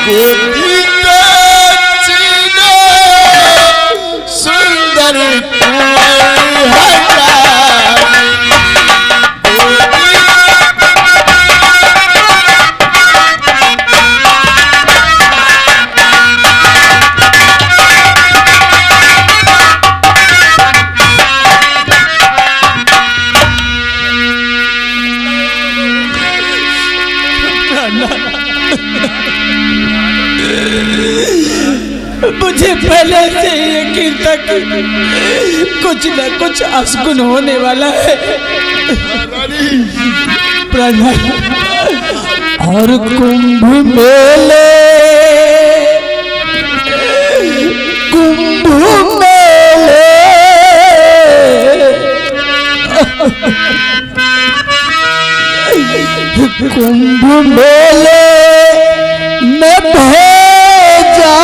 गोदी के चीने सुंदर मुझे पहले से यकीन था कि कुछ न कुछ असगुन होने वाला है। और कुंभ मेले में भेजा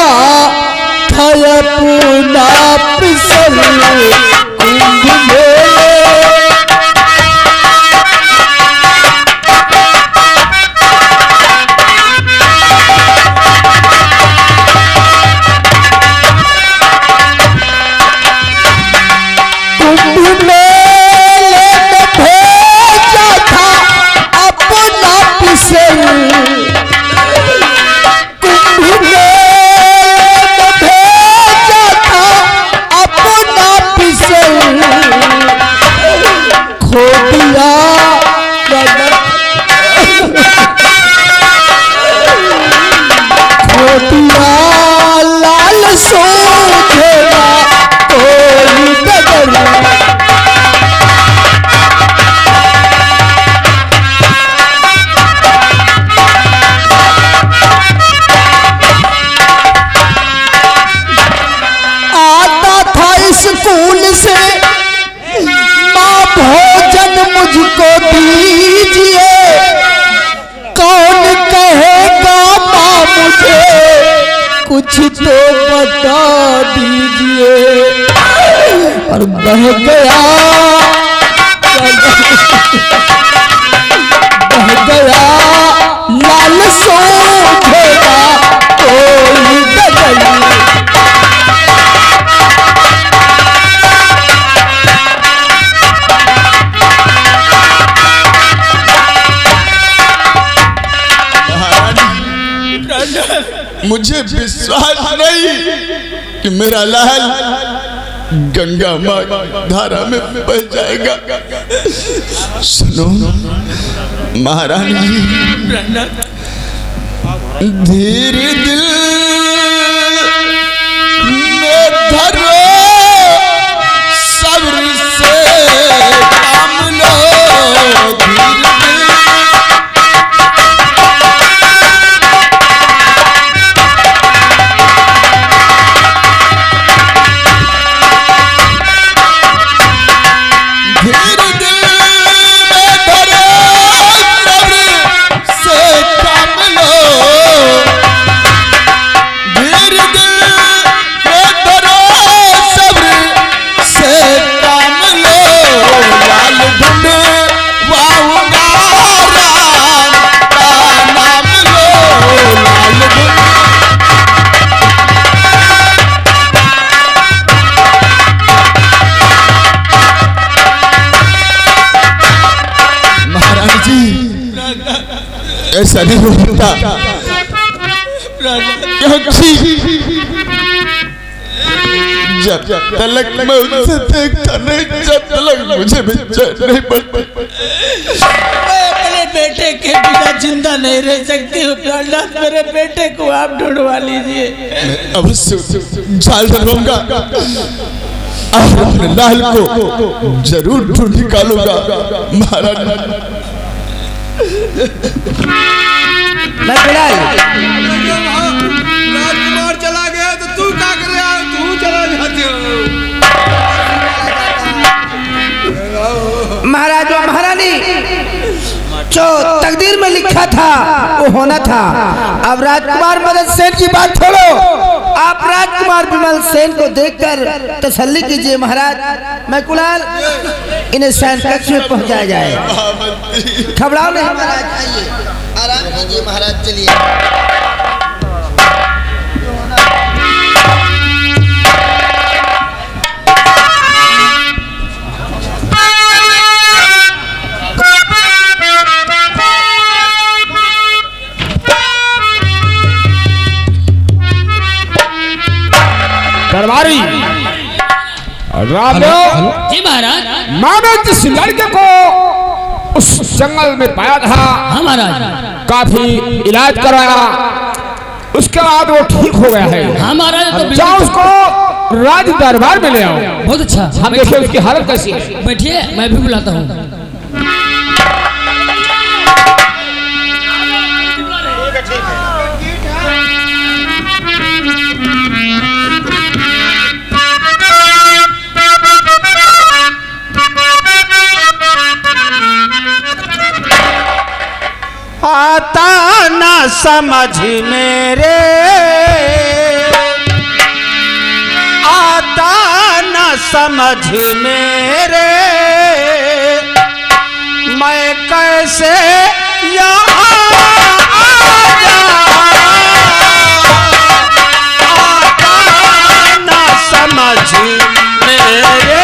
था अपना पिसल कुंभ कुछ तो बता दीजिए। और बह गया लाल सोचेगा कोई बदली। मुझे विश्वास नहीं कि मेरा लाल गंगा माँ धारा में बह जाएगा। सुनो महारानी जी, धीरे दिल में धरो, सब्र से काम लो। ऐसा नहीं होता क्योंकि जब तलक मैं उनसे देखता नहीं, जब तलक मुझे भी चैन नहीं पड़ता। मैं अपने बेटे के बिना जिंदा नहीं रह सकती हूँ प्रहलाद। मेरे बेटे को आप ढूंढवा लीजिए। अवश्य जाल ढूंढूंगा, अपने लाल को जरूर ढूंढ निकालूंगा महाराज। राजकुमार चला गया तो तू क्या कर रहा है? तू चला जाते हो। महाराज और महारानी, जो तकदीर में लिखा था वो होना था। अब राजकुमार मदन सेन की बात छोड़ो, आप राजकुमार विमल सेन को देखकर तसल्ली कीजिए महाराज। मैं कुलाल इन्हें सैन कक्ष में पहुंचाया जाए। घबराओ नहीं महाराज, आइए आराम कीजिए महाराज। चलिए दरबारी रामदेव जी महाराज। मैंने जिस लड़के को उस जंगल में पाया था हाँ महाराज। काफी इलाज कराया, उसके बाद वो ठीक हो गया है। हाँ महाराज। तो जाओ उसको राज दरबार में ले आओ। बहुत अच्छा। हम देखिए उसकी हालत कैसी है। बैठिए, मैं भी बुलाता हूँ। आता न समझ मेरे, आता न समझ मेरे, मैं कैसे यहाँ आ जाऊं। आता न समझ मेरे,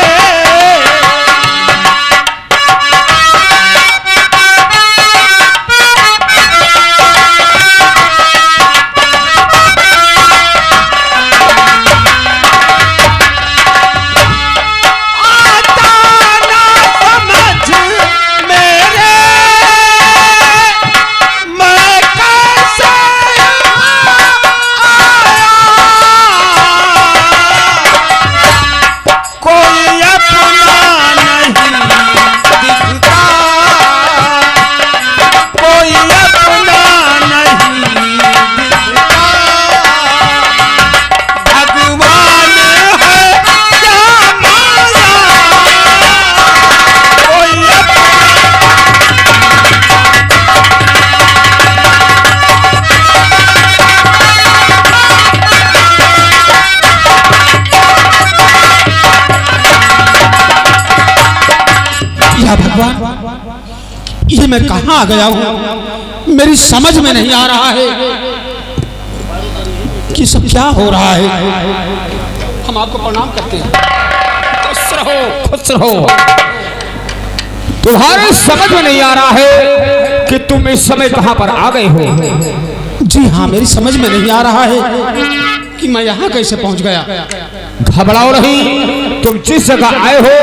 ये मैं कहाँ आ गया हूँ, मेरी समझ में नहीं आ रहा है कि सब क्या हो रहा है। हम आपको प्रणाम करते हैं। खुश रहो, खुश रहो। तुम्हारे समझ में नहीं आ रहा है कि तुम इस समय कहां पर आ गए हो। जी हाँ, मेरी समझ में नहीं आ रहा है कि मैं यहाँ कैसे पहुँच गया। घबराओ नहीं, तुम जिस जगह आए हो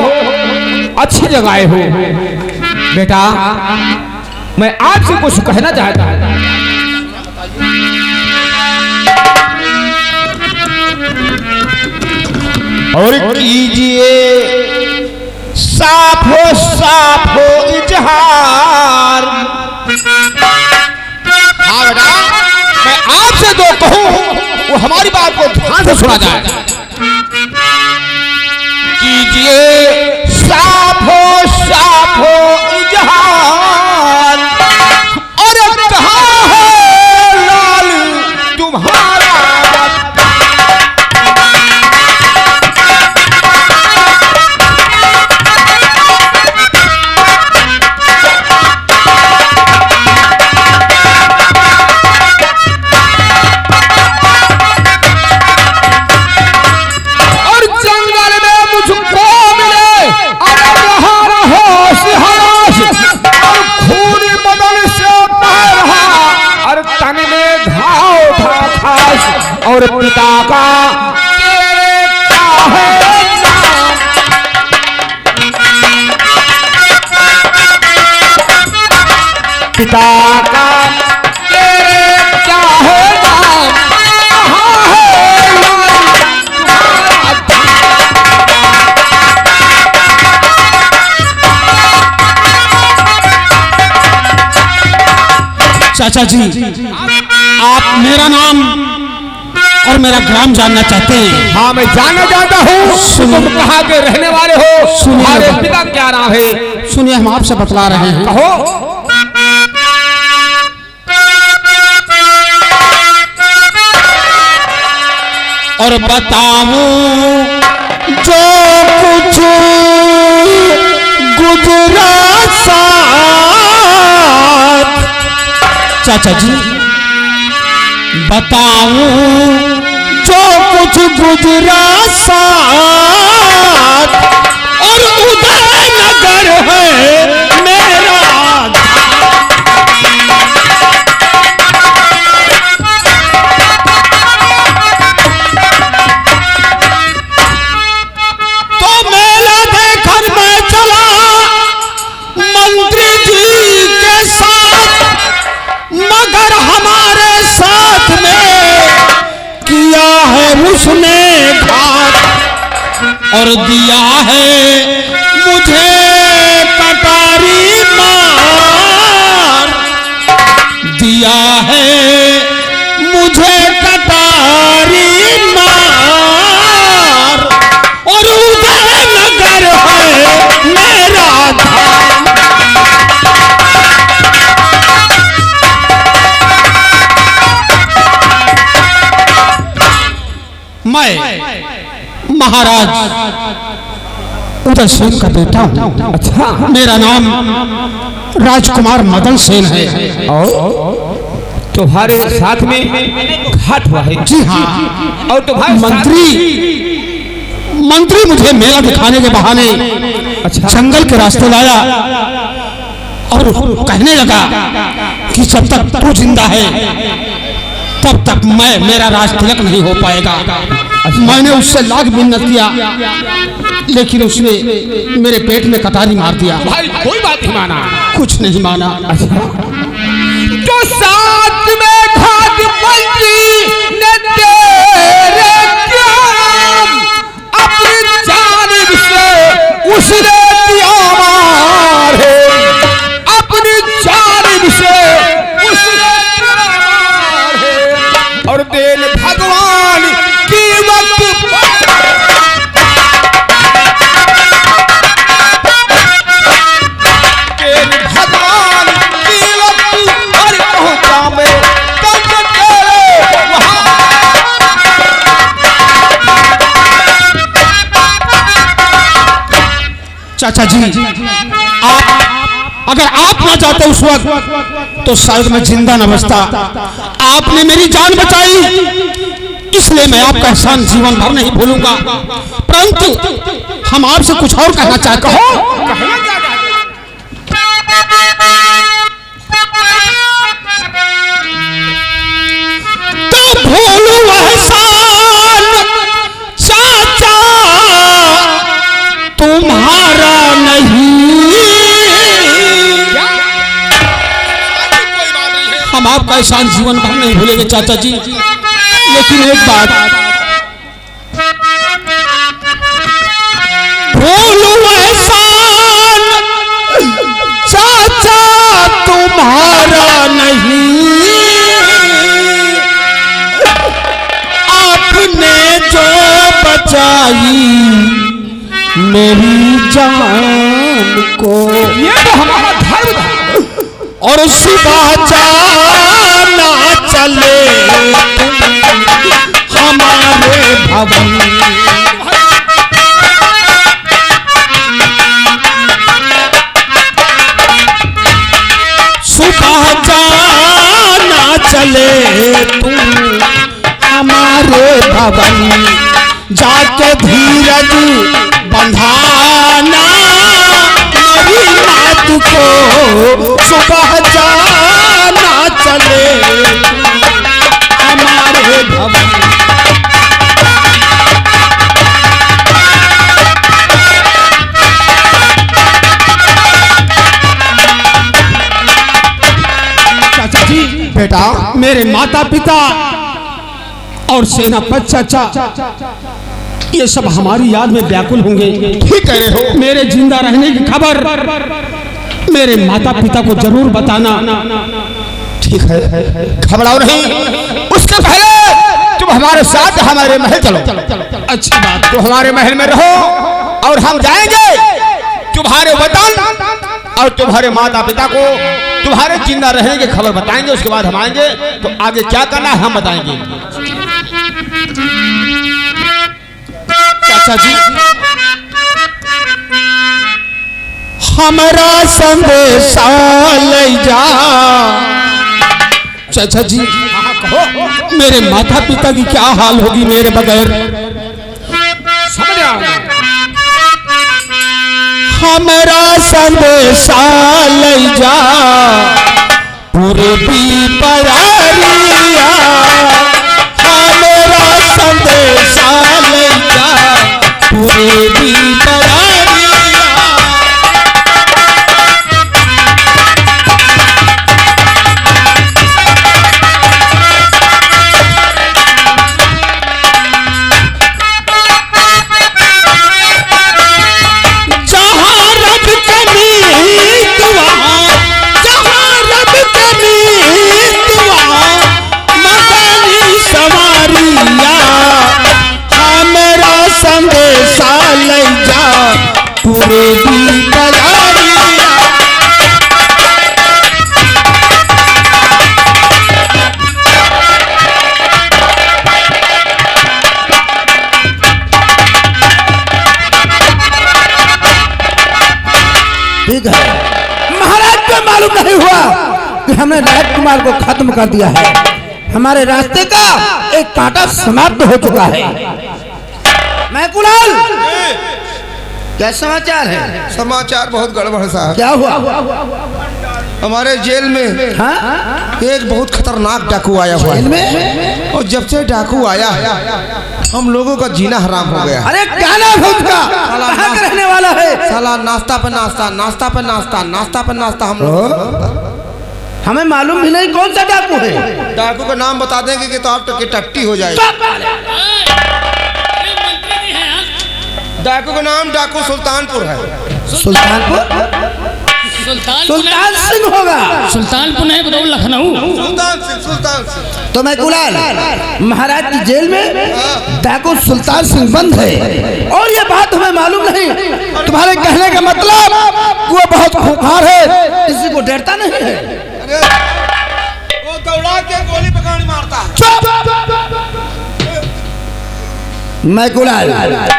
अच्छी जगह आए हो। बेटा, मैं आपसे कुछ कहना चाहता हूं। और कीजिए साफ हो इजहार। हाँ बेटा, मैं आपसे जो कहूं वो हमारी बात को ध्यान से सुना जाए। कीजिए साफ हो इजहार। और कहाँ है लाल तुम्हारा? और पिता का क्या है नाम? पिता का क्या है नाम? कहाँ है चाचा जी, आप मेरा नाम और मेरा ग्राम जानना चाहते हैं? हाँ, मैं जानना चाहता हूँ। तुम कहाँ के रहने वाले हो? तुम्हारे पिता क्या नाम है? सुनिए, हम आपसे बतला रहे हैं। कहो। और बताऊं जो कुछ गुजरा साथ, चाचा जी बताऊं जो कुछ गुजरा साथ। और उदय नगर है मेरा, उसने घात और दिया है मुझे कटारी मार, दिया है मुझे कटारी मार, और उदय नगर है मेरा धाम। मैं महाराज उदय सेन का बेटा हूँ। अच्छा, मेरा नाम राजकुमार मदन सेन है। और तुम्हारे साथ में घाट हुआ है? जी हाँ। और तुम्हारे मंत्री मुझे मेला दिखाने के बहाने अच्छा जंगल के रास्ते लाया और कहने लगा कि जब तक तू जिंदा है तब तक मेरा राज तिलक नहीं हो पाएगा। मैंने उससे लाख मिन्नत किया, लेकिन उसने मेरे पेट में कटारी मार दिया। भाई कोई बात नहीं माना? कुछ नहीं माना। अच्छा, तो साथ में घाट मंत्री ने तेरे काम अपनी जानिब से उसने दिया मारे, अपनी जानिब से उसने दिया मारे, और देन भगवान की वक्त भगवान की वक्त पर पहुंचा मैं तब तेरे वहां। चाचा जी, अगर आप ना जाते उस वक्त तो शायद मैं जिंदा न बचता। आपने मेरी जान बचाई, इसलिए मैं आपका एहसान जीवन भर नहीं भूलूंगा। परंतु हम आपसे कुछ और कहना चाहते हैं। तो भूलूं एहसान चाचा तुम्हारा नहीं, हम आपका एहसान जीवन भर नहीं भूलेंगे चाचा जी। लेकिन एक बात, भूलूं एहसान चाचा तुम्हारा नहीं, आपने जो बचाई मेरी जान को, ये तो हमारा धर्म था। और सुबह जाना चले हमारे भवन, सुबह जाना चले तुम हमारे भवन, जाके धीरज बंधाना मेरी बात को, सुबह जाना चले हमारे भवन। चाचा जी, बेटा, मेरे माता पिता और सेनापति चाचा ये सब हमारी याद में व्याकुल होंगे। ठीक कह रहे हो। मेरे जिंदा रहने की खबर मेरे माता पिता को जरूर बताना। ठीक है, घबराओ नहीं। उसके पहले तुम हमारे साथ हमारे महल चलो। अच्छी बात। तो हमारे महल में रहो और हम जाएंगे तुम्हारे वतन और तुम्हारे माता पिता को तुम्हारे जिंदा रहने की खबर बताएंगे। उसके बाद हम आएंगे तो आगे क्या करना है हम बताएंगे। चाचा जी, हमारा संदेशा ले जा। चाचा जी, मेरे माता पिता की क्या हाल होगी मेरे बगैर। समझ रहा हूं। हमारा संदेशा ले जा पूर्वी परारिया, हमारा संदेशा ले जा पूर्वी परारिया। ठीक है, महाराज को मालूम नहीं हुआ कि हमने राजकुमार को खत्म कर दिया है। हमारे रास्ते का एक कांटा समाप्त हो चुका है। मैं कुणाल, क्या समाचार है? समाचार बहुत गड़बड़ सा है। क्या हुआ? हमारे जेल में हाँ? एक बहुत खतरनाक डाकू आया हुआ जेल है में? और जब से डाकू आया हम लोगों का जीना हराम हो गया। अरे क्या नाम है उसका? कहाँ का रहने वाला है? साला नाश्ता पे नाश्ता, नाश्ता पे नाश्ता, नाश्ता पे नाश्ता। हम लोग हमें मालूम भी नहीं कौन सा डाकू है। डाकू का नाम बता देंगे कि तो आप टट्टी हो जाएगी। डाकू का नाम डाकू सुल्तानपुर है। सुल्तानपुर? सुल्तान सिंह होगा। सुल्तानपुर नहीं बताओ, लखनऊ। सुल्तान सिंह। तो मैं कुणाल, महाराज की जेल में डाकू सुल्तान सिंह बंद है और ये बात हमें मालूम नहीं। तुम्हारे कहने का मतलब वो बहुत खूंखार है, किसी को डरता नहीं है। वो दौड़ा के गोली पकड़ मारता है। मैं कुणाल,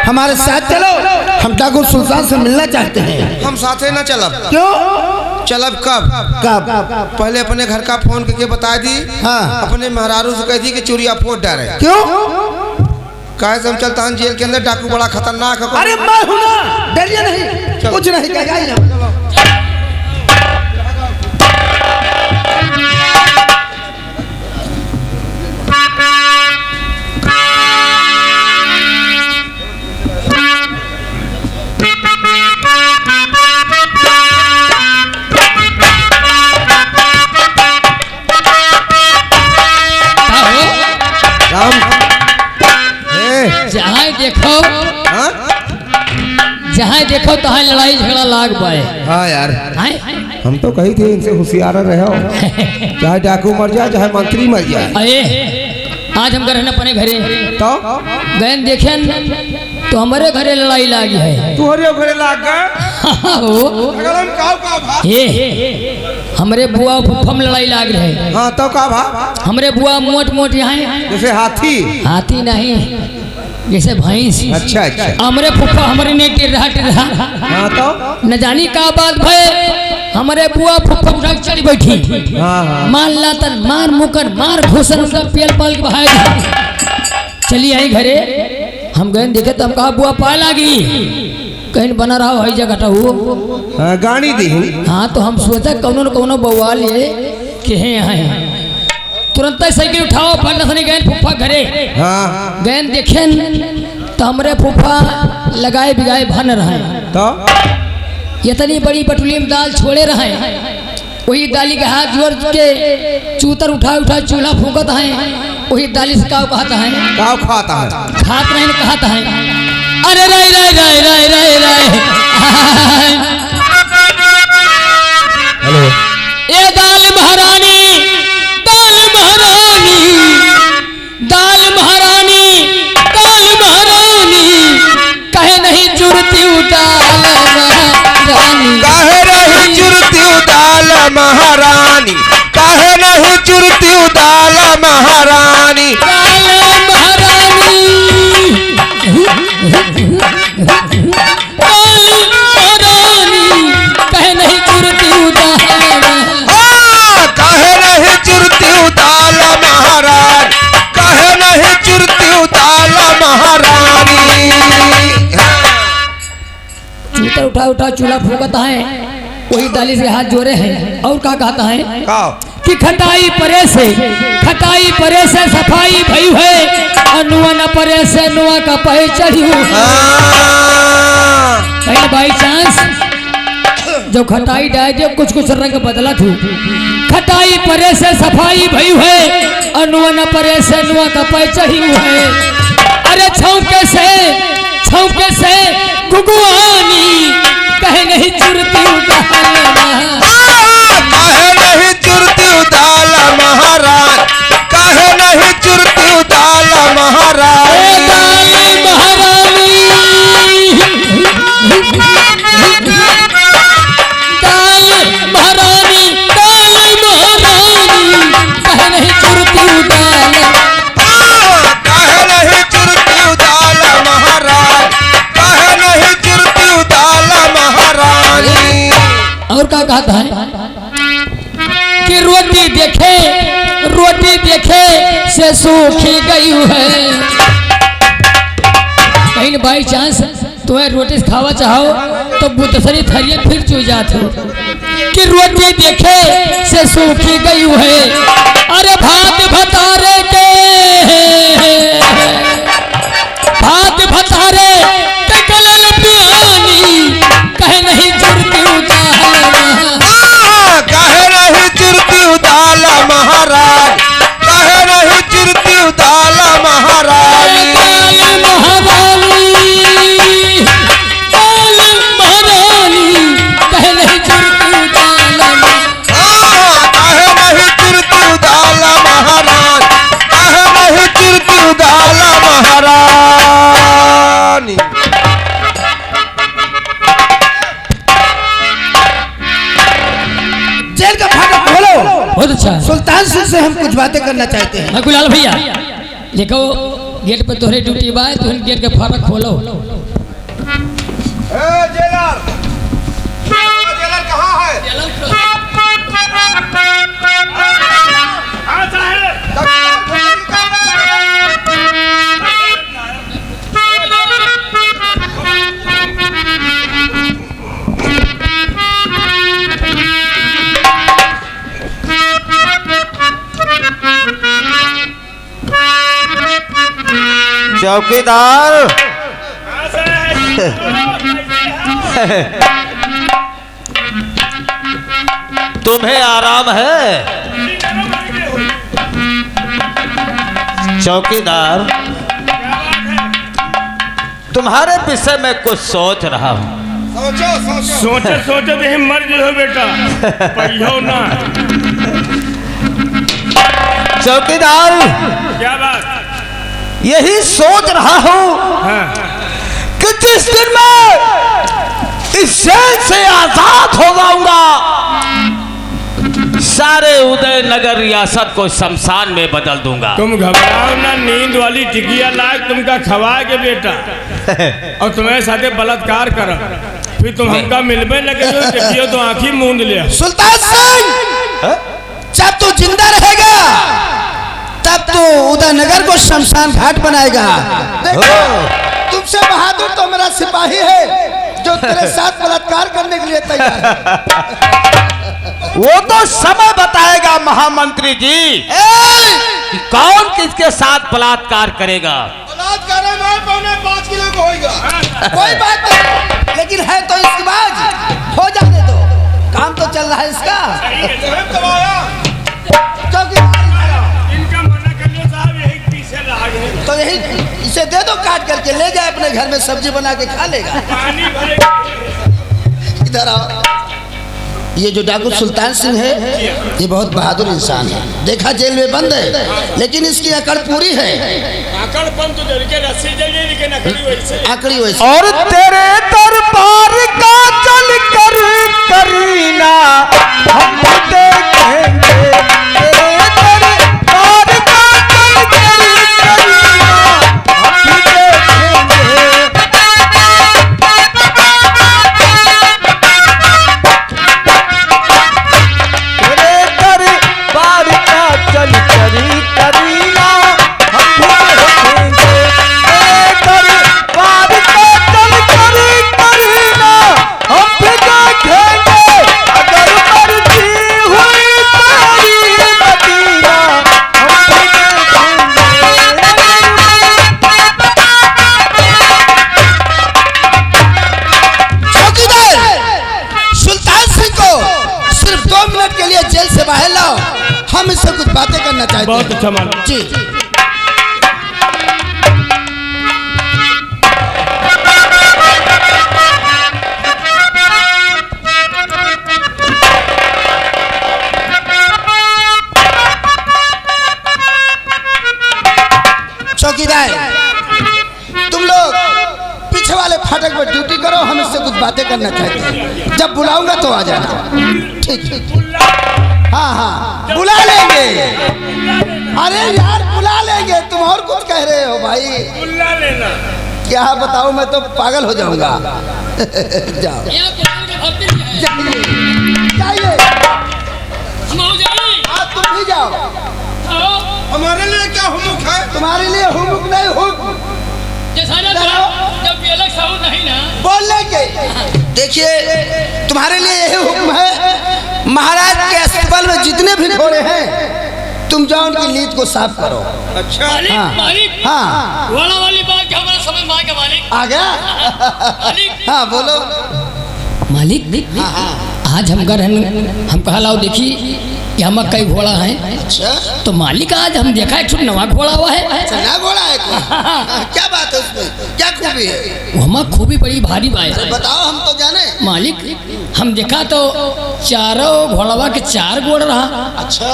हमारे साथ चलो, हम डाकू सुल्तान से मिलना चाहते हैं। हम साथे न चलब। क्यों? चलब कब? कब? पहले अपने घर का फोन करके बता दी। हाँ। अपने मेहरारू से कह दी कि चोरिया फोड़ डाले। क्यों? काहे से हम चलता हूँ जेल के अंदर, डाकू बड़ा खतरनाक है। अरे मैं हूं ना, डरिए नहीं, कुछ नहीं कहेगा। जहाँ देखो तहाँ लड़ाई झगड़ा लाग पाए। हाँ यार, हम तो कही थे इनसे होशियार रहो, चाहे डाकू मर जाए चाहे मंत्री मर जाए। अरे आज हम रहने अपने घरे तो गए देखे तो हमारे घरे लड़ाई लागी है। तुहरे घरे लाग ये हमारे बुआ फुफम लड़ाई लाग रहे। हाँ तो का भा? हमारे बुआ मोट मोट यहाँ जैसे हाथी? हाथी नहीं, जैसे भैंस। अच्छा अच्छा। हमारे फुफा हमारे ने टिर्रा। हाँ तो न जानी का बात भय, हमारे बुआ फुफा उठा के चली बैठी। मार लातन, मार मुकर, मार घुसन, उसका पेल पाल के बहाय चली आई घरे। हम गए देखे तो हम कहा बुआ पाए लागी, कहीं बना रहा है जगह हो गाड़ी दी। हाँ तो हम सोचा कौनो न कौनो बउआ लिए कि हैं यहाँ तुरंत साइकिल उठाओ पढ़ने से गए फूफा घरे। हाँ गए देखे तो हमारे फूफा लगाए बिगाए भन रहे। तो इतनी बड़ी बटुली में दाल छोड़े रहे, वही दाली के हाथ जोड़ के चूतर उठा उठा चूल्हा फूकत है। वही दाली से काव कहता है, काव खाता है, खात नहीं कहता है। अरे रे रे रे रे रे रे हेलो, ये दाल महारानी, दाल महारानी, दाल महारानी, दाल महारानी, कहे नहीं चुरती दाल महारानी, काहे नहीं चुरती दाल महारानी, काहे नहीं चुरती दाल महारानी, दाल महारानी, दाल महारानी, कहे नहीं चुरती काहे नहीं चुरती दाल महारानी, काहे नहीं चुरती दाल महारानी। चूतर उठा उठा चूल्हा फूकता है, वही दाली से हाथ जोड़े हैं। और क्या कहता है कि खटाई खटाई परे से सफाई भई है, और नुआ न परे से नुआ का पहे चढ़ी कहीं बाई चांस जो खटाई डाय जब कुछ कुछ रंग बदला थी। खटाई परे से सफाई भई है, और नुआ न परे से नुआ का पहे चढ़ी है। अरे छौके से गुगुआनी, कहे नहीं चुरती काहे नहीं चुरती दाल महारानी, काहे नहीं चुरती दाल महारानी, दाल महारानी, दाल महारानी, दाल महारानी, कहे नहीं चुरती दाल, काहे नहीं चुरती दाल महारानी, काहे नहीं चुरती दाल महारानी। से सूखी गई है। कहीं बाई चांस तुम्हें रोटी खावा चाहो तो बुतसरी थरिया फिर चू जाते हो कि रोटी देखे से सूखी गई है। अरे भात भतारे के गलल पियानी कहे नहीं जुड़ती कहे नहीं चिरती उदाला महाराज, कहे नहीं चिरती उदाला महाराज। कहे नहीं जुड़ती उदाला कहे नहीं चिरती उदाला महाराज, कहे नहीं चिरती उदाला महारानी। जेल का फाटक खोलो। बहुत अच्छा। सुल्तान सिंह से हम कुछ बातें करना चाहते हैं। गुलाल भैया देखो गेट पे तोहरे ड्यूटी बा, तुम गेट के फाटक खोलो। जेलर जेलर कहाँ है? चौकीदार तुम्हें आराम है? चौकीदार तुम्हारे विषय में कुछ सोच रहा हूँ। सोचे सोचे भी मर गए बेटा, पहियो ना। चौकीदार क्या बात? यही सोच रहा हूँ हाँ। कि जिस दिन मैं इस जेल से आजाद हो जाऊंगा, सारे उदयनगर रियासत को शमशान में बदल दूंगा। तुम घबराओ ना, नींद वाली टिकिया लायक तुमका खवा के बेटा और तुम्हें साथे बलात्कार कर, फिर तुम हमका मिलबे न करो, टिकियो तो आंखी मूंद लिया। सुल्तान सिंह जब तू जिंदा रहेगा तब तू उदयनगर को शमशान घाट बनाएगा। देखो तुमसे बहादुर तो मेरा सिपाही है जो तेरे साथ बलात्कार करने के लिए तैयार है। वो तो समय बताएगा महामंत्री जी कि कौन किसके साथ बलात्कार करेगा। बलात्कार में पौने 5 किलो को होगा। कोई बात नहीं, लेकिन है तो इसकी बात हो जाने दो, काम तो चल रहा है इसका। इनका मना करने साहब यही पीछे रह गए। तो यही इसे दे दो, काट करके ले जाए अपने घर में, सब्जी बना के खा लेगा। पानी भरेगा। इधर आओ। ये जो डाकू सुल्तान सिंह है ये बहुत बहादुर इंसान है। देखा जेल में बंद है लेकिन इसकी अकड़ पूरी है। आकड़पन तो जल के रस्सी जली, लेकिन आकड़ी वैसे। और तेरे दरबार का चल कर करीना हम देखेंगे, तेरे दरबार का चल कर करीना हम देखेंगे। तेरे दरबार का चल करी करीना हम देखेंगे, तेरे दरबार का चल करी करीना हम देखेंगे। अगर मर्जी हुई तेरी मदीना हम चौकीदार सुल्तान सिंह को सिर्फ 2 मिनट के लिए जेल से बाहर लाओ, हम इससे कुछ बातें करना चाहते हैं। बहुत अच्छा मान जी। चौकीदार तुम लोग पीछे वाले फाटक पर ड्यूटी करो, हम इससे कुछ बातें करना चाहते हैं। जब बुलाऊंगा तो आ जाना। ठीक ठीक। हाँ हाँ बुला लेंगे। अरे यार बुला लेंगे, तुम और कुछ कह रहे हो भाई। बुला लेना। क्या बताऊं, मैं तो पागल हो जाऊंगा। जाओ जाइए, हाँ तुम भी जाओ। हमारे लिए क्या हुक्म है? तुम्हारे लिए हुक्म नहीं हुक्म जब अलग साउंड नहीं ना बोलने के। देखिए तुम्हारे लिए यही हुक्म है, महाराज के अस्तबल में जितने भी घोड़े हैं तुम जाओ उनकी लीद को साफ करो। अच्छा मालिक हाँ। मालिक हाँ वाला वाली बात क्या हमारा समझ में आ गया मालिक। आ गया। मालिक हाँ बोलो। मालिक आज हम घर हम कहा लाओ देखी यहाँ कई घोड़ा है। अच्छा तो मालिक आज हम देखा एक नवा घोड़ा हुआ है। चना घोड़ा है कोई? क्या बात है उसमें, क्या खूबी है? वहाँ खूबी बड़ी भारी बात है। बताओ हम तो जाने। मालिक हम देखा तो चारों घोड़वा के 4 गोड़ रहा। अच्छा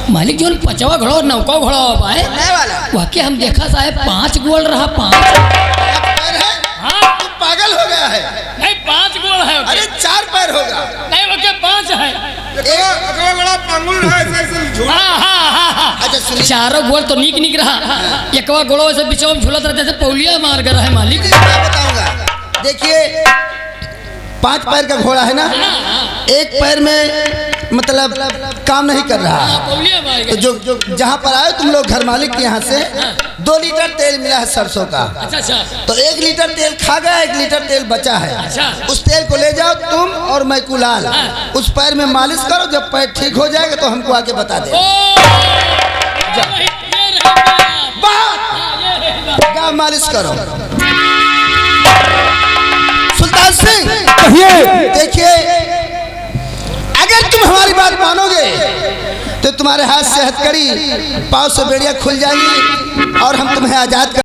मालिक जो 5वां घोड़ा और 9वां घोड़ा हुआ है नए वाला वाकई हम देखा साहब 5 गोड़ रहा। 5 पैर है? हाँ तू पागल हो गया है? नहीं 5 गोड़ है। अरे 4 पैर होगा। नहीं वो 5 है। अगला बड़ा पांगुल है ऐसे झूला। हाँ। अच्छा सुनिए, चारों गोड़ तो नीक नीक रहा। 1वां गोड़ो से बीचों में झूलत रहते जैसे पौलिया मार कर है मालिक। मैं बताऊंगा। देखिए 5 पैर का घोड़ा है ना, एक पैर में मतलब काम नहीं कर रहा है। पौलिया मार तो जो जहाँ पर आए तुम लोग घर मालिक के यहाँ से 2 लीटर तेल मिला है सरसों का। अच्छा अच्छा तो 1 लीटर तेल खा गया, 1 लीटर तेल बचा है। अच्छा। उस तेल को ले जाओ तुम और मैं कुलाल उस पैर में मालिश करो। जब पैर ठीक हो जाएगा तो हमको आके बता दे। क्या मालिश करो। सुल्तान सिंह देखिए अगर तुम हमारी बात मानोगे तो तुम्हारे हाथ से हथकड़ी, पाँव से बेड़ियां खुल जाएंगी और हम तुम्हें आजाद